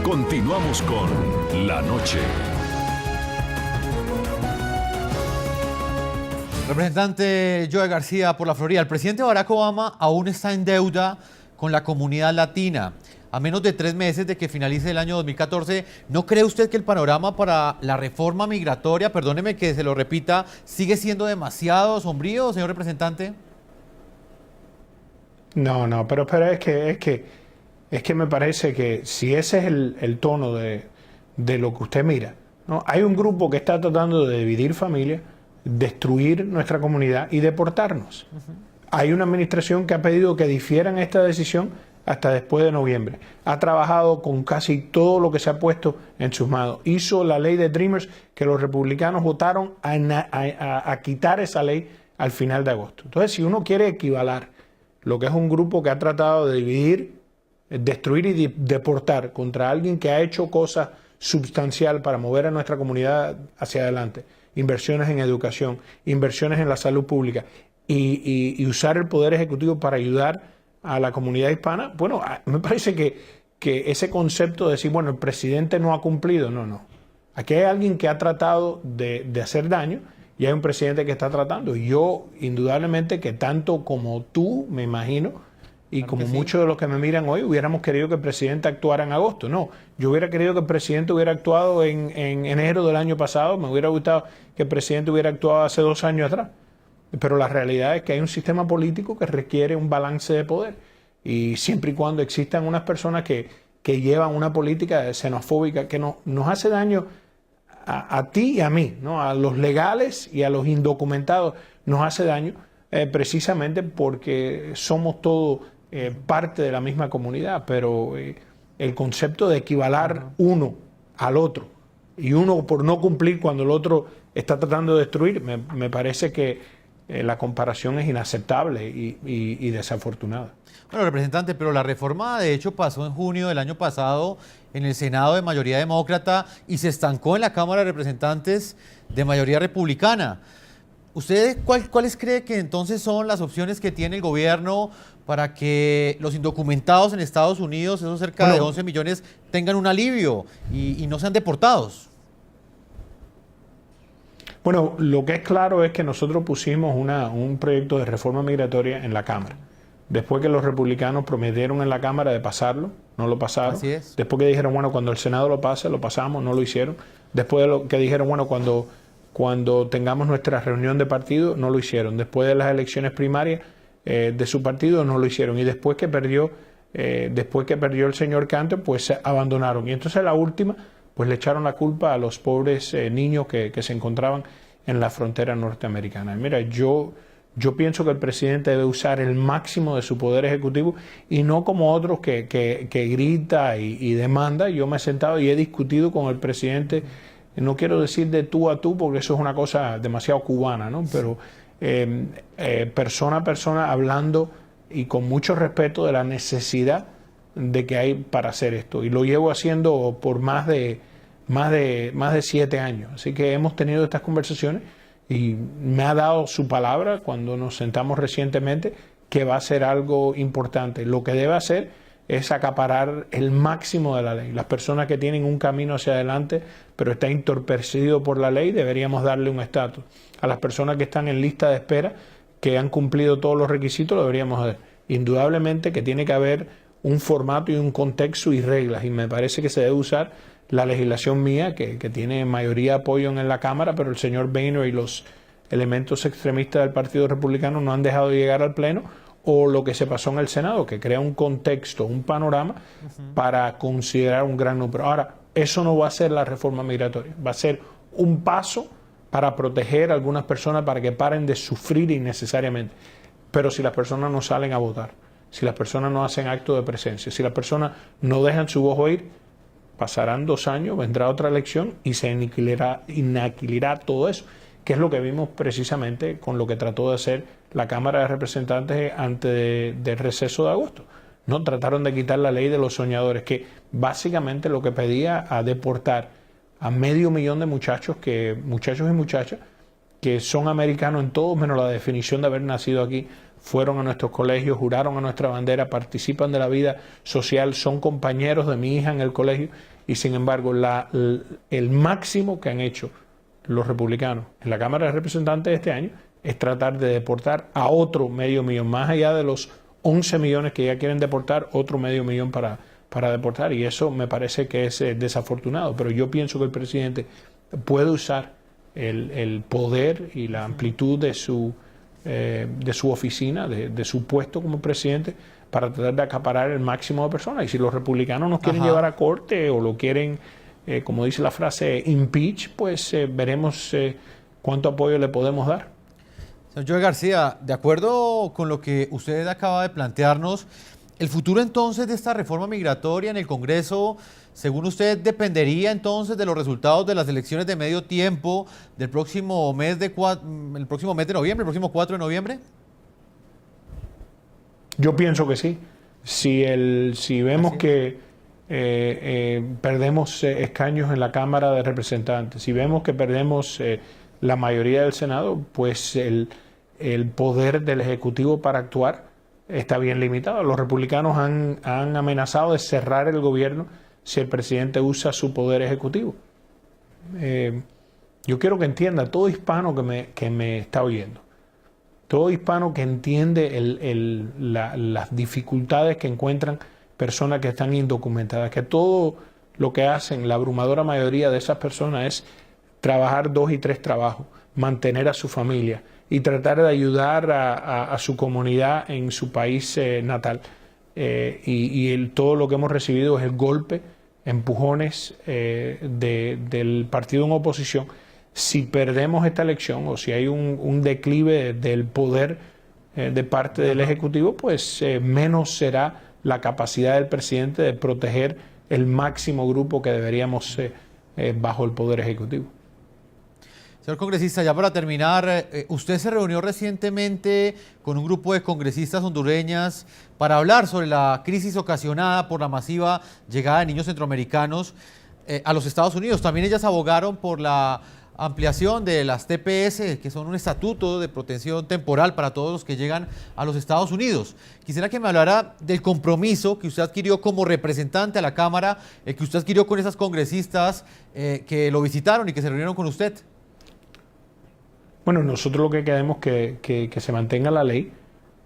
Continuamos con La Noche. Representante Joe García por la Florida, el presidente Barack Obama aún está en deuda con la comunidad latina. A menos de 3 meses de que finalice el año 2014, ¿no cree usted que el panorama para la reforma migratoria, perdóneme que se lo repita, sigue siendo demasiado sombrío, señor representante? No, pero es que me parece que si ese es el tono de lo que usted mira, ¿no? Hay un grupo que está tratando de dividir familias, destruir nuestra comunidad y deportarnos. Hay una administración que ha pedido que difieran esta decisión hasta después de noviembre. Ha trabajado con casi todo lo que se ha puesto en sus manos. Hizo la ley de Dreamers, que los republicanos votaron a quitar esa ley al final de agosto. Entonces, si uno quiere equivalar lo que es un grupo que ha tratado de dividir, destruir y deportar contra alguien que ha hecho cosas sustanciales para mover a nuestra comunidad hacia adelante, inversiones en educación, inversiones en la salud pública y usar el Poder Ejecutivo para ayudar a la comunidad hispana, bueno, me parece que ese concepto de decir, bueno, el presidente no ha cumplido, no. Aquí hay alguien que ha tratado de hacer daño y hay un presidente que está tratando. Y yo, indudablemente, que tanto como tú, me imagino, y Claro como que sí. muchos de los que me miran hoy, hubiéramos querido que el presidente actuara en agosto. No, yo hubiera querido que el presidente hubiera actuado en enero del año pasado, me hubiera gustado que el presidente hubiera actuado hace 2 años atrás. Pero la realidad es que hay un sistema político que requiere un balance de poder. Y siempre y cuando existan unas personas que llevan una política xenofóbica que nos hace daño a ti y a mí, ¿no? A los legales y a los indocumentados nos hace daño precisamente porque somos todos parte de la misma comunidad. Pero el concepto de equivalar uno al otro y uno por no cumplir cuando el otro está tratando de destruir, me parece que la comparación es inaceptable y desafortunada. Bueno, representante, pero la reforma de hecho pasó en junio del año pasado en el Senado de mayoría demócrata y se estancó en la Cámara de Representantes de mayoría republicana. ¿Usted cuáles cree que entonces son las opciones que tiene el gobierno para que los indocumentados en Estados Unidos, esos cerca de 11 millones, tengan un alivio y no sean deportados? Bueno, lo que es claro es que nosotros pusimos un proyecto de reforma migratoria en la Cámara. Después que los republicanos prometieron en la Cámara de pasarlo, no lo pasaron. Así es. Después que dijeron, bueno, cuando el Senado lo pase, lo pasamos, no lo hicieron. Después de lo que dijeron, bueno, cuando tengamos nuestra reunión de partido, no lo hicieron. Después de las elecciones primarias de su partido, no lo hicieron. Y después que perdió el señor Cantor, pues se abandonaron. Y entonces la última, pues le echaron la culpa a los pobres niños que se encontraban en la frontera norteamericana. Mira, yo pienso que el presidente debe usar el máximo de su poder ejecutivo y no como otros que grita y demanda. Yo me he sentado y he discutido con el presidente, no quiero decir de tú a tú porque eso es una cosa demasiado cubana, ¿no? Pero persona a persona hablando y con mucho respeto de la necesidad de que hay para hacer esto. Y lo llevo haciendo por más de 7 años. Así que hemos tenido estas conversaciones y me ha dado su palabra cuando nos sentamos recientemente que va a ser algo importante. Lo que debe hacer es acaparar el máximo de la ley. Las personas que tienen un camino hacia adelante pero está entorpecido por la ley, deberíamos darle un estatus. A las personas que están en lista de espera, que han cumplido todos los requisitos, lo deberíamos dar. Indudablemente que tiene que haber un formato y un contexto y reglas, y me parece que se debe usar la legislación mía, que tiene mayoría de apoyo en la Cámara, pero el señor Boehner y los elementos extremistas del Partido Republicano no han dejado de llegar al Pleno, o lo que se pasó en el Senado, que crea un contexto, un panorama para considerar un gran número. Ahora, eso no va a ser la reforma migratoria, va a ser un paso para proteger a algunas personas para que paren de sufrir innecesariamente. Pero si las personas no salen a votar, si las personas no hacen acto de presencia, si las personas no dejan su voz oír, pasarán 2 años, vendrá otra elección y se aniquilará todo eso, que es lo que vimos precisamente con lo que trató de hacer la Cámara de Representantes antes del receso de agosto. No trataron de quitar la ley de los soñadores, que básicamente lo que pedía a deportar a 500,000 de muchachos y muchachas que son americanos en todo menos la definición de haber nacido aquí, fueron a nuestros colegios, juraron a nuestra bandera, participan de la vida social, son compañeros de mi hija en el colegio, y sin embargo el máximo que han hecho los republicanos en la Cámara de Representantes este año es tratar de deportar a otro medio millón, más allá de los 11 millones que ya quieren deportar, otro medio millón para deportar, y eso me parece que es desafortunado, pero yo pienso que el presidente puede usar el poder y la amplitud de su oficina, de su puesto como presidente, para tratar de acaparar el máximo de personas. Y si los republicanos nos quieren llevar a corte o lo quieren, como dice la frase, impeach, pues veremos cuánto apoyo le podemos dar. Señor Joe García, de acuerdo con lo que usted acaba de plantearnos, el futuro entonces de esta reforma migratoria en el Congreso, según usted, dependería entonces de los resultados de las elecciones de medio tiempo del próximo mes de noviembre, el próximo 4 de noviembre. Yo pienso que sí. Si vemos que perdemos escaños en la Cámara de Representantes, si vemos que perdemos la mayoría del Senado, pues el poder del Ejecutivo para actuar está bien limitado. Los republicanos han amenazado de cerrar el gobierno si el presidente usa su poder ejecutivo. Yo quiero que entienda, todo hispano que me está oyendo, todo hispano que entiende las dificultades que encuentran personas que están indocumentadas, que todo lo que hacen, la abrumadora mayoría de esas personas, es trabajar 2 y 3 trabajos, mantener a su familia y tratar de ayudar a su comunidad en su país natal. Todo lo que hemos recibido es el golpe, empujones del partido en oposición. Si perdemos esta elección o si hay un declive del poder de parte del Ejecutivo, pues menos será la capacidad del presidente de proteger el máximo grupo que deberíamos bajo el poder ejecutivo. Señor congresista, ya para terminar, usted se reunió recientemente con un grupo de congresistas hondureñas para hablar sobre la crisis ocasionada por la masiva llegada de niños centroamericanos a los Estados Unidos. También ellas abogaron por la ampliación de las TPS, que son un estatuto de protección temporal para todos los que llegan a los Estados Unidos. Quisiera que me hablara del compromiso que usted adquirió como representante a la Cámara, que usted adquirió con esas congresistas que lo visitaron y que se reunieron con usted. Bueno, nosotros lo que queremos es que se mantenga la ley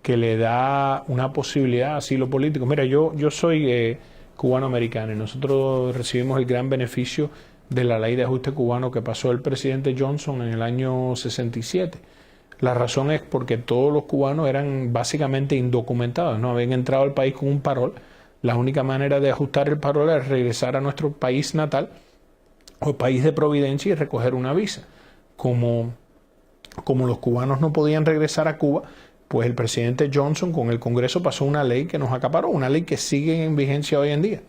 que le da una posibilidad de asilo político. Mira, yo soy cubano-americano y nosotros recibimos el gran beneficio de la ley de ajuste cubano que pasó el presidente Johnson en el año 67. La razón es porque todos los cubanos eran básicamente indocumentados, no habían entrado al país con un parol. La única manera de ajustar el parol era regresar a nuestro país natal o país de providencia y recoger una visa. Como los cubanos no podían regresar a Cuba, pues el presidente Johnson con el Congreso pasó una ley que nos acaparó, una ley que sigue en vigencia hoy en día.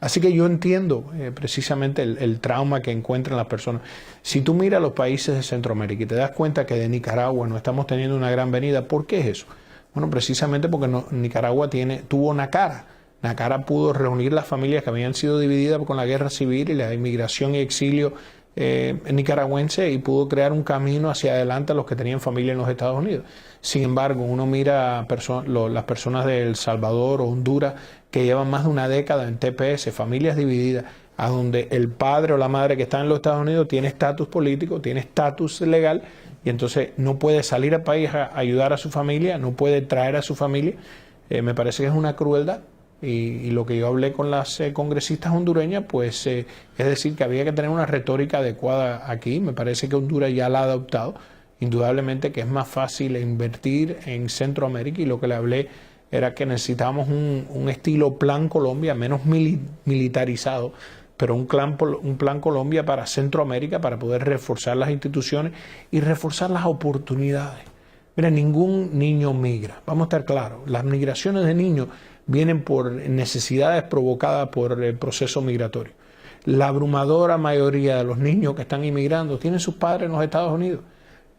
Así que yo entiendo precisamente el trauma que encuentran las personas. Si tú miras los países de Centroamérica y te das cuenta que de Nicaragua no estamos teniendo una gran venida, ¿por qué es eso? Bueno, precisamente porque Nicaragua tuvo NACARA. NACARA pudo reunir las familias que habían sido divididas con la guerra civil y la inmigración y exilio nicaragüense, y pudo crear un camino hacia adelante a los que tenían familia en los Estados Unidos. Sin embargo, uno mira las personas de El Salvador o Honduras que llevan más de una década en TPS, familias divididas, a donde el padre o la madre que está en los Estados Unidos tiene estatus político, tiene estatus legal, y entonces no puede salir al país a ayudar a su familia, no puede traer a su familia. Me parece que es una crueldad. Y lo que yo hablé con las congresistas hondureñas, pues es decir, que había que tener una retórica adecuada aquí. Me parece que Honduras ya la ha adoptado. Indudablemente que es más fácil invertir en Centroamérica, y lo que le hablé era que necesitábamos un estilo Plan Colombia, menos militarizado, pero un plan Colombia para Centroamérica, para poder reforzar las instituciones y reforzar las oportunidades. Mira, ningún niño migra, vamos a estar claros. Las migraciones de niños vienen por necesidades provocadas por el proceso migratorio. La abrumadora mayoría de los niños que están inmigrando tienen sus padres en los Estados Unidos.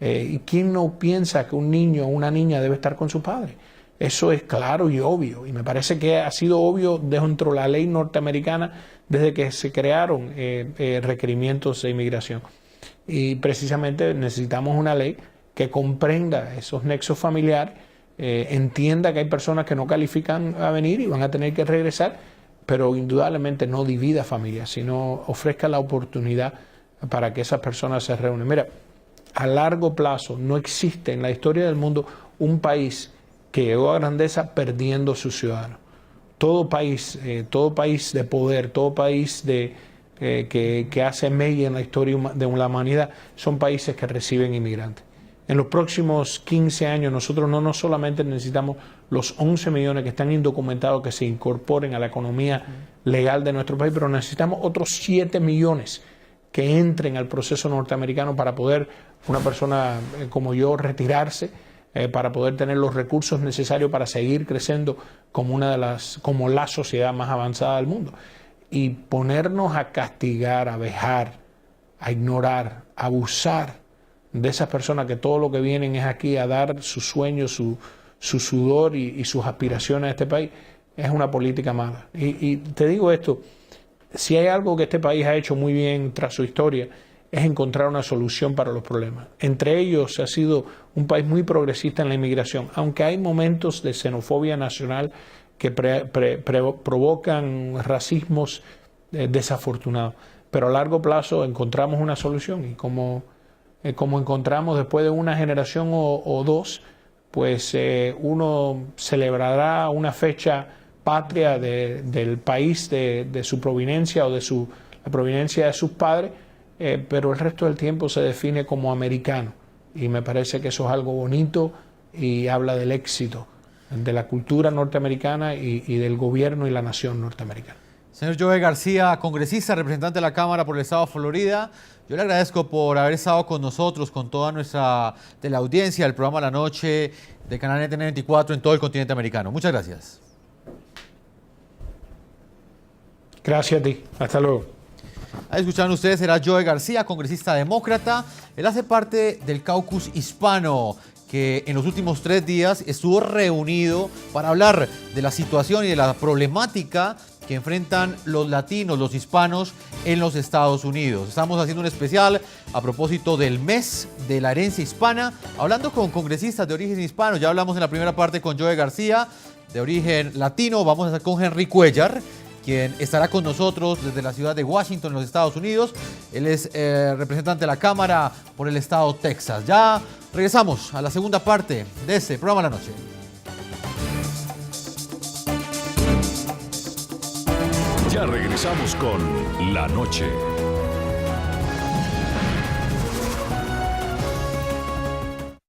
¿Y quién no piensa que un niño o una niña debe estar con su padre? Eso es claro y obvio, y me parece que ha sido obvio dentro de la ley norteamericana desde que se crearon requerimientos de inmigración. Y precisamente necesitamos una ley que comprenda esos nexos familiares, entienda que hay personas que no califican a venir y van a tener que regresar, pero indudablemente no divida familias, sino ofrezca la oportunidad para que esas personas se reúnan. Mira, a largo plazo no existe en la historia del mundo un país que llegó a grandeza perdiendo a sus ciudadanos. Todo país de poder, todo país que hace mella en la historia de la humanidad, son países que reciben inmigrantes. En los próximos 15 años nosotros no solamente necesitamos los 11 millones que están indocumentados que se incorporen a la economía legal de nuestro país, pero necesitamos otros 7 millones que entren al proceso norteamericano para poder una persona como yo retirarse, para poder tener los recursos necesarios para seguir creciendo como la sociedad más avanzada del mundo. Y ponernos a castigar, a vejar, a ignorar, a abusar de esas personas que todo lo que vienen es aquí a dar sus sueños, su sudor y sus aspiraciones a este país, es una política mala. Y te digo esto, si hay algo que este país ha hecho muy bien tras su historia, es encontrar una solución para los problemas. Entre ellos ha sido un país muy progresista en la inmigración, aunque hay momentos de xenofobia nacional que provocan racismos desafortunados. Pero a largo plazo encontramos una solución y como encontramos después de una generación o dos, pues uno celebrará una fecha patria del país de su proveniencia o la proveniencia de sus padres, pero el resto del tiempo se define como americano. Y me parece que eso es algo bonito y habla del éxito de la cultura norteamericana y del gobierno y la nación norteamericana. Señor Joe García, congresista, representante de la Cámara por el Estado de Florida, yo le agradezco por haber estado con nosotros, con toda nuestra teleaudiencia del programa La Noche del canal NTN24 en todo el continente americano. Muchas gracias. Gracias a ti. Hasta luego. Ahí escucharon ustedes, era Joe García, congresista demócrata. Él hace parte del caucus hispano, que en los últimos 3 días estuvo reunido para hablar de la situación y de la problemática que enfrentan los latinos, los hispanos en los Estados Unidos. Estamos haciendo un especial a propósito del mes de la herencia hispana, hablando con congresistas de origen hispano. Ya hablamos en la primera parte con Joe García, de origen latino. Vamos a estar con Henry Cuellar, quien estará con nosotros desde la ciudad de Washington, en los Estados Unidos. Él es representante de la Cámara por el estado de Texas. Ya regresamos a la segunda parte de este programa La Noche. Ya regresamos con La Noche.